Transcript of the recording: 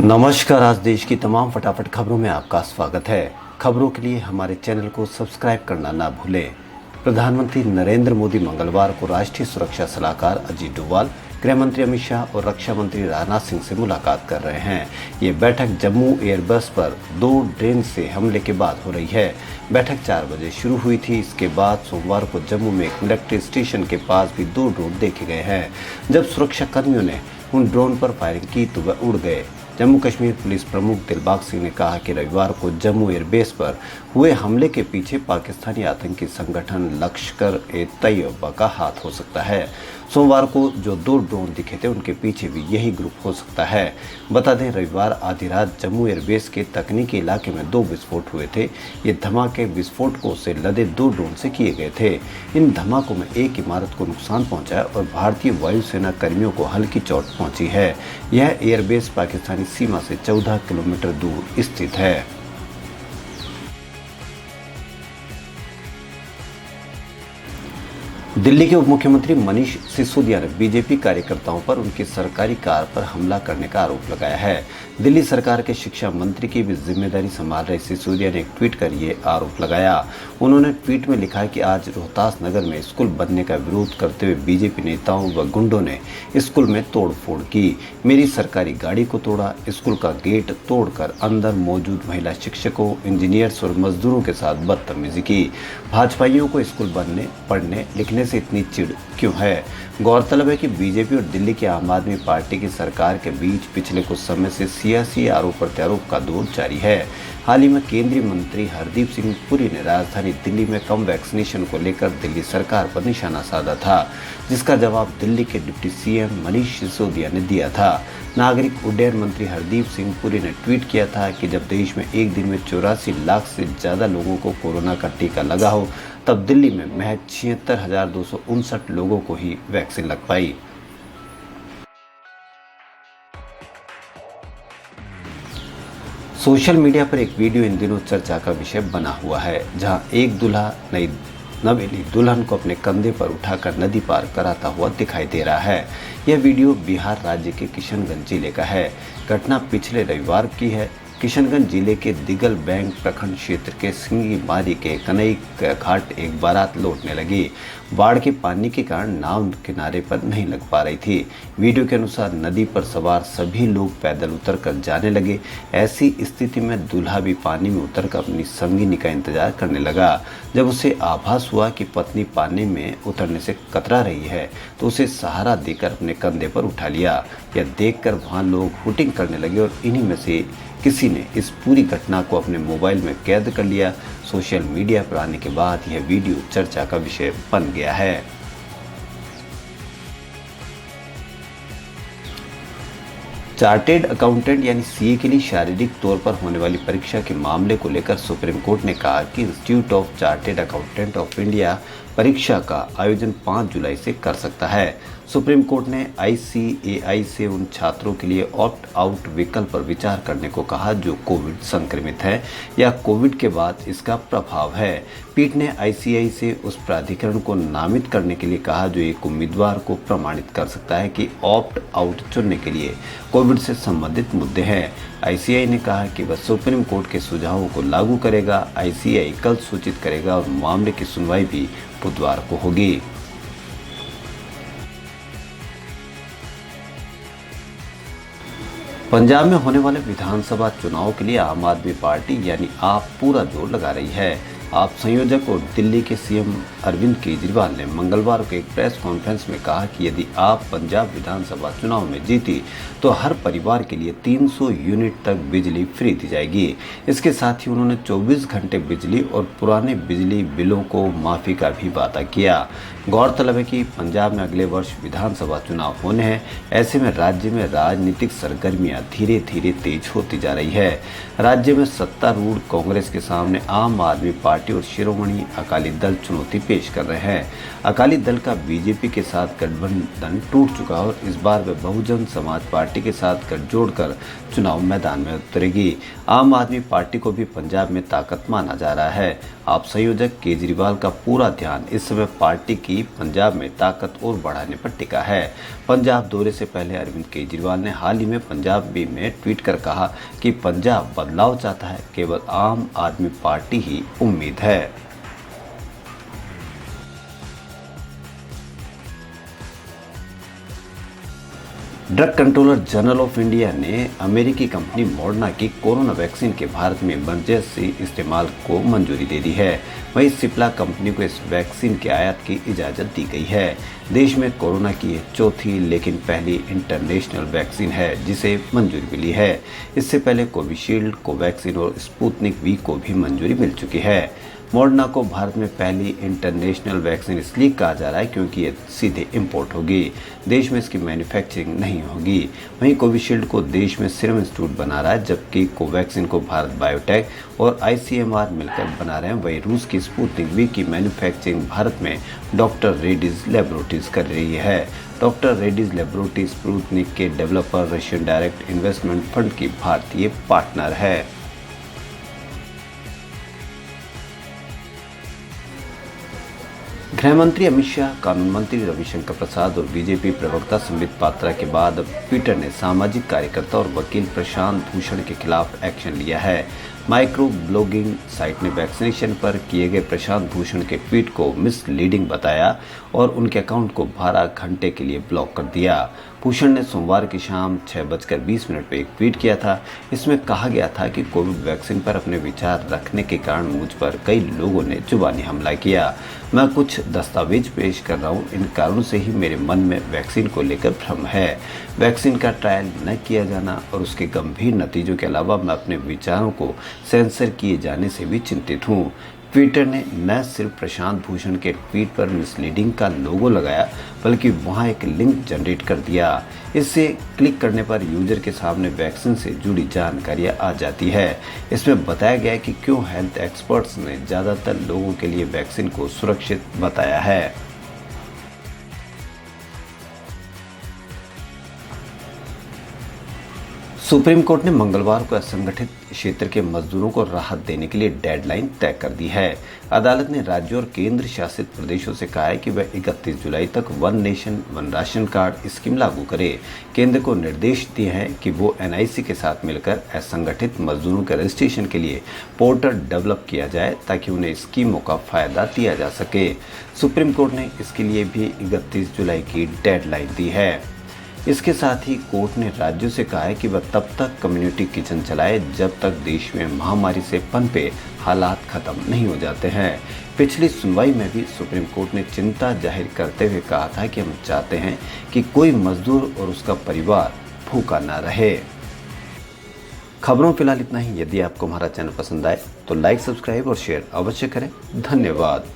नमस्कार। आज देश की तमाम फटाफट खबरों में आपका स्वागत है। खबरों के लिए हमारे चैनल को सब्सक्राइब करना ना भूलें। प्रधानमंत्री नरेंद्र मोदी मंगलवार को राष्ट्रीय सुरक्षा सलाहकार अजीत डोभाल, गृह मंत्री अमित शाह और रक्षा मंत्री राजनाथ सिंह से मुलाकात कर रहे हैं। ये बैठक जम्मू एयरबेस पर 2 ड्रोन से हमले के बाद हो रही है। बैठक 4 बजे शुरू हुई थी। इसके बाद सोमवार को जम्मू में एक मिलिट्री स्टेशन के पास भी 2 ड्रोन देखे गए हैं। जब सुरक्षा कर्मियों ने उन ड्रोन पर फायरिंग की तो वह उड़ गए। जम्मू कश्मीर पुलिस प्रमुख दिलबाग सिंह ने कहा कि रविवार को जम्मू एयरबेस पर हुए हमले के पीछे पाकिस्तानी आतंकी संगठन लश्कर-ए-तैयबा का हाथ हो सकता है। सोमवार को जो 2 ड्रोन दिखे थे उनके पीछे भी यही ग्रुप हो सकता है। बता दें, रविवार आधी रात जम्मू एयरबेस के तकनीकी इलाके में 2 विस्फोट हुए थे। ये धमाके विस्फोटकों से लदे 2 ड्रोन से किए गए थे। इन धमाकों में एक इमारत को नुकसान पहुंचा और भारतीय वायुसेना कर्मियों को हल्की चोट पहुंची है। यह एयरबेस पाकिस्तानी सीमा से 14 किलोमीटर दूर स्थित है। दिल्ली के उप मुख्यमंत्री मनीष सिसोदिया ने बीजेपी कार्यकर्ताओं पर उनकी सरकारी कार पर हमला करने का आरोप लगाया है। दिल्ली सरकार के शिक्षा मंत्री की भी जिम्मेदारी संभाल रहे सिसोदिया ने एक ट्वीट कर ये आरोप लगाया। उन्होंने ट्वीट में लिखा कि आज रोहतास नगर में स्कूल बनने का विरोध करते हुए बीजेपी नेताओं व गुंडों ने स्कूल में तोड़फोड़ की। मेरी सरकारी गाड़ी को तोड़ा, स्कूल का गेट तोड़कर अंदर मौजूद महिला शिक्षकों, इंजीनियर्स और मजदूरों के साथ बदतमीजी की। भाजपाइयों को स्कूल बनने, पढ़ने, लिखने से इतनी चिढ़ क्यों है? गौरतलब है कि बीजेपी और दिल्ली की आम आदमी पार्टी की सरकार के बीच पिछले कुछ समय से सियासी आरोप प्रत्यारोप का दौर जारी है। हाल ही में केंद्रीय मंत्री हरदीप सिंह पुरी ने राजधानी दिल्ली में कम वैक्सीनेशन को लेकर दिल्ली सरकार पर निशाना साधा था, जिसका जवाब दिल्ली के डिप्टी सीएम मनीष सिसोदिया ने दिया था। नागरिक उड्डयन मंत्री हरदीप सिंह पुरी ने ट्वीट किया था कि जब देश में एक दिन में 84 लाख से ज़्यादा लोगों को कोरोना का टीका लगा हो, तब दिल्ली में महज 76,259 लोगों को ही वैक्सीन लग पाई। सोशल मीडिया पर एक वीडियो इन दिनों चर्चा का विषय बना हुआ है, जहां एक दूल्हा नवेली दुल्हन को अपने कंधे पर उठाकर नदी पार कराता हुआ दिखाई दे रहा है। यह वीडियो बिहार राज्य के किशनगंज जिले का है। घटना पिछले रविवार की है। किशनगंज जिले के दिगल बैंक प्रखंड क्षेत्र के सिंगी मारी के कनई घाट एक बारात लौटने लगी। बाढ़ के पानी के कारण नाव किनारे पर नहीं लग पा रही थी। वीडियो के अनुसार नदी पर सवार सभी लोग पैदल उतरकर जाने लगे। ऐसी स्थिति में दूल्हा भी पानी में उतरकर अपनी संगिनी का इंतजार करने लगा। जब उसे आभास हुआ कि पत्नी पानी में उतरने से कतरा रही है, तो उसे सहारा देकर अपने कंधे पर उठा लिया। यह देखकर वहाँ लोग हुटिंग करने लगे और इन्हीं में से किसी ने इस पूरी घटना को अपने मोबाइल में कैद कर लिया। सोशल मीडिया पर आने के बाद यह वीडियो चर्चा का विषय बन गया है। चार्टेड अकाउंटेंट यानी सीए के लिए शारीरिक तौर पर होने वाली परीक्षा के मामले को लेकर सुप्रीम कोर्ट ने कहा कि institute of chartered accountant of India परीक्षा का आयोजन 5 जुलाई से कर सकता है। सुप्रीम कोर्ट ने आईसीएआई से उन छात्रों के लिए ऑप्ट आउट विकल्प पर विचार करने को कहा जो कोविड संक्रमित है या कोविड के बाद इसका प्रभाव है। पीठ ने आईसीएआई से उस प्राधिकरण को नामित करने के लिए कहा जो एक उम्मीदवार को प्रमाणित कर सकता है कि ऑप्ट आउट चुनने के लिए कोविड से संबंधित मुद्दे हैं। आईसीएआई ने कहा कि वह सुप्रीम कोर्ट के सुझावों को लागू करेगा। आईसीएआई कल सूचित करेगा और मामले की सुनवाई भी बुधवार को होगी। पंजाब में होने वाले विधानसभा चुनाव के लिए आम आदमी पार्टी यानी आप पूरा जोर लगा रही है। आप संयोजक और दिल्ली के सीएम अरविंद केजरीवाल ने मंगलवार को एक प्रेस कॉन्फ्रेंस में कहा कि यदि आप पंजाब विधानसभा चुनाव में जीती तो हर परिवार के लिए 300 यूनिट तक बिजली फ्री दी जाएगी। इसके साथ ही उन्होंने 24 घंटे बिजली और पुराने बिजली बिलों को माफ़ी का भी वादा किया। गौरतलब है कि पंजाब में अगले वर्ष विधानसभा चुनाव होने हैं। ऐसे में राज्य में राजनीतिक सरगर्मियां धीरे धीरे तेज होती जा रही है। राज्य में सत्तारूढ़ कांग्रेस के सामने आम आदमी पार्टी पार्टी और शिरोमणि अकाली दल चुनौती पेश कर रहे हैं। अकाली दल का बीजेपी के साथ गठबंधन टूट चुका और इस बार वे बहुजन समाज पार्टी के साथ गठजोड़ कर चुनाव मैदान में उतरेगी। आम आदमी पार्टी को भी पंजाब में ताकत माना जा रहा है। आप संयोजक केजरीवाल का पूरा ध्यान इस समय पार्टी की पंजाब में ताकत और बढ़ाने पर टिका है। पंजाब दौरे से पहले अरविंद केजरीवाल ने हाल ही में पंजाबी में ट्वीट कर कहा कि पंजाब बदलाव चाहता है, केवल आम आदमी पार्टी ही उम्मीद है। Drug controller general of India ने अमेरिकी कंपनी मॉडर्ना की कोरोना वैक्सीन के भारत में इमरजेंसी इस्तेमाल को मंजूरी दे दी है। वहीं सिप्ला कंपनी को इस वैक्सीन के आयात की इजाज़त दी गई है। देश में कोरोना की यह चौथी लेकिन पहली इंटरनेशनल वैक्सीन है जिसे मंजूरी मिली है। इससे पहले कोविशील्ड, कोवैक्सीन और स्पुतनिक वी को भी मंजूरी मिल चुकी है। मॉडर्ना को भारत में पहली इंटरनेशनल वैक्सीन इसलिए कहा जा रहा है क्योंकि ये सीधे इंपोर्ट होगी, देश में इसकी मैन्युफैक्चरिंग नहीं होगी। वहीं कोविशील्ड को देश में सीरम इंस्टीट्यूट बना रहा है, जबकि कोवैक्सीन को भारत बायोटेक और ICMR मिलकर बना रहे हैं। वहीं रूस की स्पुतनिक वी की मैन्युफैक्चरिंग भारत में डॉक्टर रेड्डीज लेबोरेटरीज कर रही है। डॉक्टर रेड्डीज लेबोरेटरीज स्पुतनिक के developer Russian direct investment fund की भारतीय पार्टनर है। गृह मंत्री अमित शाह, कानून मंत्री रविशंकर प्रसाद और बीजेपी प्रवक्ता संबित पात्रा के बाद अब ट्विटर ने सामाजिक कार्यकर्ता और वकील प्रशांत भूषण के खिलाफ एक्शन लिया है। माइक्रो ब्लॉगिंग साइट ने वैक्सीनेशन पर किए गए प्रशांत भूषण के ट्वीट को मिसलीडिंग बताया और उनके अकाउंट को 12 घंटे के लिए ब्लॉक कर दिया। भूषण ने सोमवार की शाम 6:20 पर एक ट्वीट किया था। इसमें कहा गया था कि कोविड वैक्सीन पर अपने विचार रखने के कारण मुझ पर कई लोगों ने जुबानी हमला किया। मैं कुछ दस्तावेज पेश कर रहा हूँ, इन कारणों से ही मेरे मन में वैक्सीन को लेकर भ्रम है। वैक्सीन का ट्रायल न किया जाना और उसके गंभीर नतीजों के अलावा मैं अपने विचारों को सेंसर किए जाने से भी चिंतित हूँ। ट्विटर ने न सिर्फ प्रशांत भूषण के ट्वीट पर मिसलीडिंग का लोगो लगाया, बल्कि वहां एक लिंक जनरेट कर दिया। इससे क्लिक करने पर यूजर के सामने वैक्सीन से जुड़ी जानकारियां आ जाती है। इसमें बताया गया कि क्यों हेल्थ एक्सपर्ट्स ने ज़्यादातर लोगों के लिए वैक्सीन को सुरक्षित बताया है। सुप्रीम कोर्ट ने मंगलवार को असंगठित क्षेत्र के मजदूरों को राहत देने के लिए डेडलाइन तय कर दी है। अदालत ने राज्यों और केंद्र शासित प्रदेशों से कहा है कि वह 31 जुलाई तक one nation one ration card scheme लागू करे। केंद्र को निर्देश दिए हैं कि वो NIC के साथ मिलकर असंगठित मजदूरों के रजिस्ट्रेशन के लिए पोर्टल डेवलप किया जाए ताकि उन्हें स्कीमों का फायदा दिया जा सके। सुप्रीम कोर्ट ने इसके लिए भी 31 जुलाई की डेडलाइन दी है। इसके साथ ही कोर्ट ने राज्यों से कहा है कि वह तब तक कम्युनिटी किचन चलाए जब तक देश में महामारी से पनपे हालात खत्म नहीं हो जाते हैं। पिछली सुनवाई में भी सुप्रीम कोर्ट ने चिंता जाहिर करते हुए कहा था कि हम चाहते हैं कि कोई मजदूर और उसका परिवार भूखा ना रहे। खबरों फिलहाल इतना ही। यदि आपको हमारा चैनल पसंद आए तो लाइक, सब्सक्राइब और शेयर अवश्य करें। धन्यवाद।